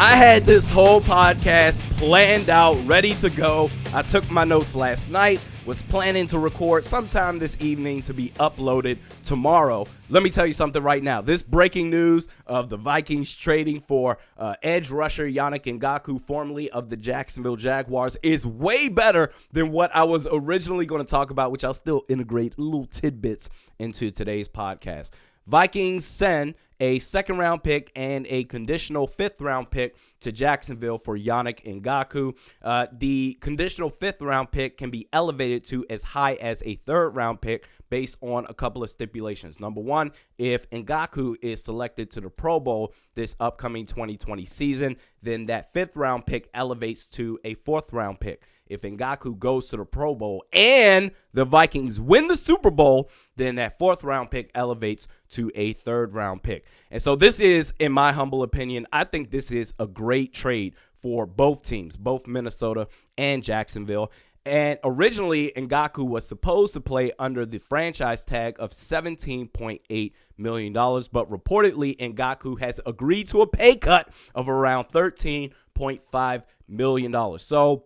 I had this whole podcast planned out, ready to go. I took my notes last night, was planning to record sometime this evening to be uploaded tomorrow. Let me tell you something right now. This breaking news of the Vikings trading for edge rusher Yannick Ngakoue, formerly of the Jacksonville Jaguars, is way better than what I was originally going to talk about, which I'll still integrate little tidbits into today's podcast. Vikings send a second-round pick and a conditional fifth-round pick to Jacksonville for Yannick Ngakoue. The conditional fifth-round pick can be elevated to as high as a third-round pick based on a couple of stipulations. Number one, if Ngakoue is selected to the Pro Bowl this upcoming 2020 season, then that fifth-round pick elevates to a fourth-round pick. If Ngakoue goes to the Pro Bowl and the Vikings win the Super Bowl, then that fourth-round pick elevates to a third-round pick. And so this is, in my humble opinion, I think this is a great trade for both teams, both Minnesota and Jacksonville. And originally, Ngakoue was supposed to play under the franchise tag of $17.8 million, but reportedly, Ngakoue has agreed to a pay cut of around $13.5 million. So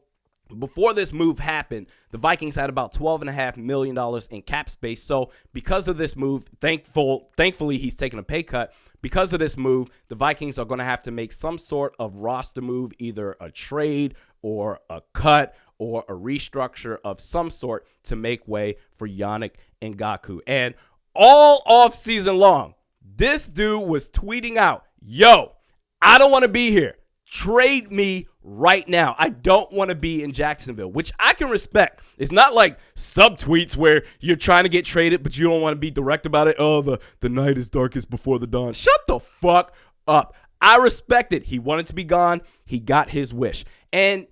before this move happened, the Vikings had about $12.5 million in cap space. So because of this move, thankfully he's taking a pay cut. Because of this move, the Vikings are going to have to make some sort of roster move, either a trade or a cut or a restructure of some sort to make way for Yannick Ngakoue. And all off season long, this dude was tweeting out, "Yo, I don't want to be here. Trade me right now. I don't want to be in Jacksonville," which I can respect. It's not like subtweets where you're trying to get traded, but you don't want to be direct about it. Oh, the night is darkest before the dawn. Shut the fuck up. I respect it. He wanted to be gone. He got his wish. And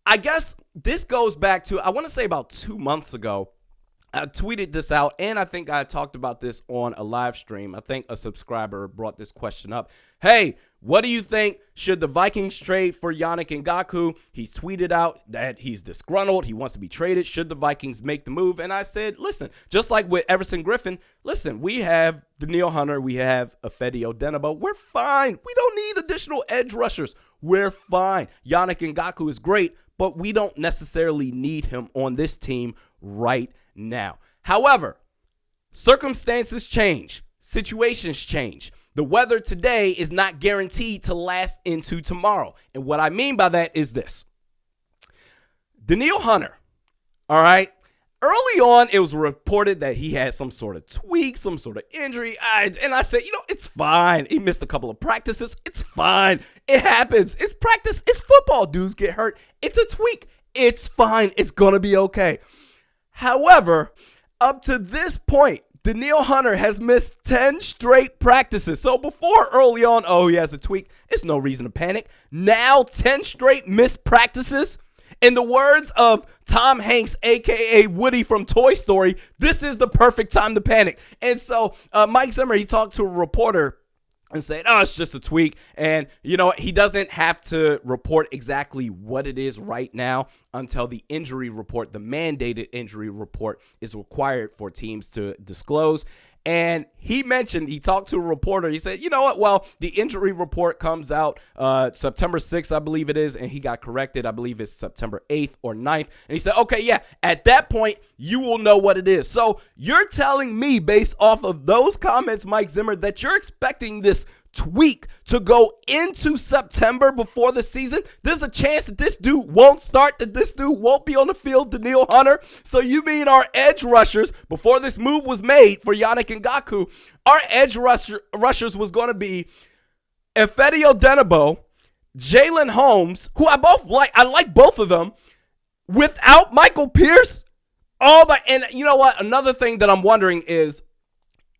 I guess this goes back to, I want to say about 2 months ago, I tweeted this out, and I think I talked about this on a live stream. I think a subscriber brought this question up. Hey, what do you think? Should the Vikings trade for Yannick Ngakoue? He's tweeted out that he's disgruntled. He wants to be traded. Should the Vikings make the move? And I said, listen, just like with Everson Griffin, listen, we have Danielle Hunter. We have Ifeadi Odenigbo. We're fine. We don't need additional edge rushers. We're fine. Yannick Ngakoue is great, but we don't necessarily need him on this team right now. However, circumstances change. Situations change. The weather today is not guaranteed to last into tomorrow. And what I mean by that is this. Danielle Hunter, all right, early on, it was reported that he had some sort of tweak, some sort of injury. And I said, it's fine. He missed a couple of practices. It's fine. It happens. It's practice. It's football. Dudes get hurt. It's a tweak. It's fine. It's going to be okay. However, up to this point, Danielle Hunter has missed 10 straight practices. So before early on, he has a tweak, it's no reason to panic. Now 10 straight missed practices. In the words of Tom Hanks, a.k.a. Woody from Toy Story, this is the perfect time to panic. And so Mike Zimmer, he talked to a reporter and said, it's just a tweak. And, he doesn't have to report exactly what it is right now until the injury report, the mandated injury report, is required for teams to disclose. And he talked to a reporter. He said, you know what? Well, the injury report comes out September 6th, I believe it is. And he got corrected. I believe it's September 8th or 9th. And he said, okay, yeah, at that point, you will know what it is. So you're telling me, based off of those comments, Mike Zimmer, that you're expecting this tweak to go into September before the season? There's a chance that this dude won't start, that this dude won't be on the field, Danielle Hunter. So you mean our edge rushers, before this move was made for Yannick Ngakoue, our edge rushers was going to be Ifeadi Odenigbo, Jalen Holmes, who I like both of them, without Michael Pierce? And you know what? Another thing that I'm wondering is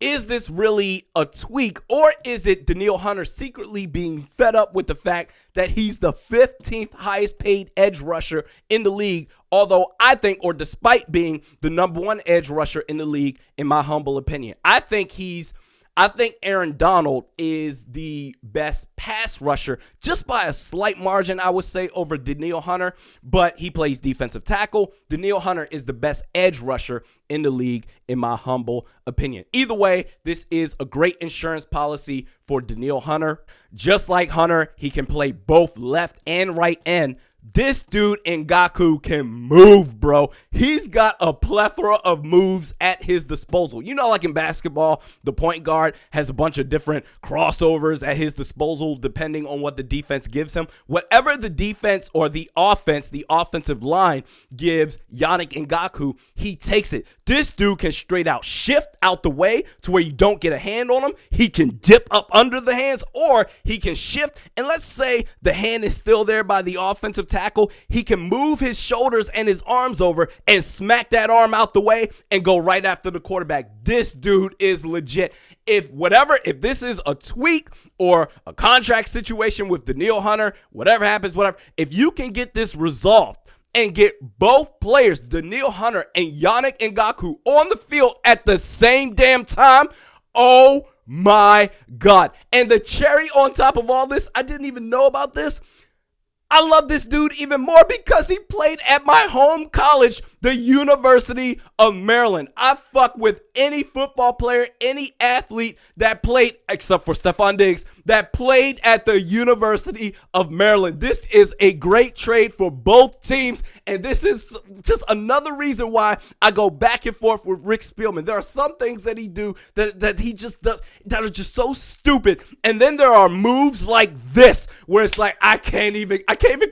this really a tweak, or is it Danielle Hunter secretly being fed up with the fact that he's the 15th highest paid edge rusher in the league? Although I think, or despite being the number one edge rusher in the league, in my humble opinion, I think he's I think Aaron Donald is the best pass rusher, just by a slight margin, I would say, over Danielle Hunter, but he plays defensive tackle. Danielle Hunter is the best edge rusher in the league, in my humble opinion. Either way, this is a great insurance policy for Danielle Hunter. Just like Hunter, he can play both left and right end. This dude Ngakoue can move, bro. He's got a plethora of moves at his disposal. You know, like in basketball, the point guard has a bunch of different crossovers at his disposal depending on what the defense gives him. Whatever the defense or the offensive line gives Yannick Ngakoue, he takes it. This dude can straight out shift out the way to where you don't get a hand on him. He can dip up under the hands, or he can shift, and let's say the hand is still there by the offensive tackle. He can move his shoulders and his arms over and smack that arm out the way and go right after the quarterback. This dude is legit. If this is a tweak or a contract situation with Danielle Hunter, whatever happens, if you can get this resolved and get both players, Danielle Hunter and Yannick Ngakoue, on the field at the same damn time, oh my God. And the cherry on top of all this, I didn't even know about this. I love this dude even more because he played at my home college, the University of Maryland. I fuck with any football player, any athlete that played, except for Stephon Diggs, that played at the University of Maryland. This is a great trade for both teams, and this is just another reason why I go back and forth with Rick Spielman. There are some things that he do that he just does that are just so stupid, and then there are moves like this where it's like I can't even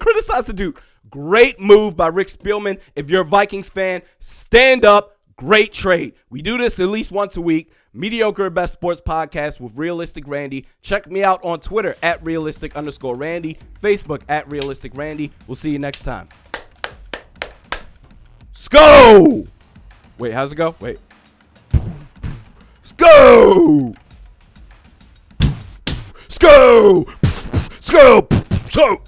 criticize the dude. Great move by Rick Spielman. If you're a Vikings fan, stand up. Great trade. We do this at least once a week. Mediocre at Best Sports Podcast with Realistic Randy. Check me out on Twitter at realistic_Randy. Facebook at Realistic Randy. We'll see you next time. Sko! Wait, how's it go? Wait. Sko! Sko! Sko!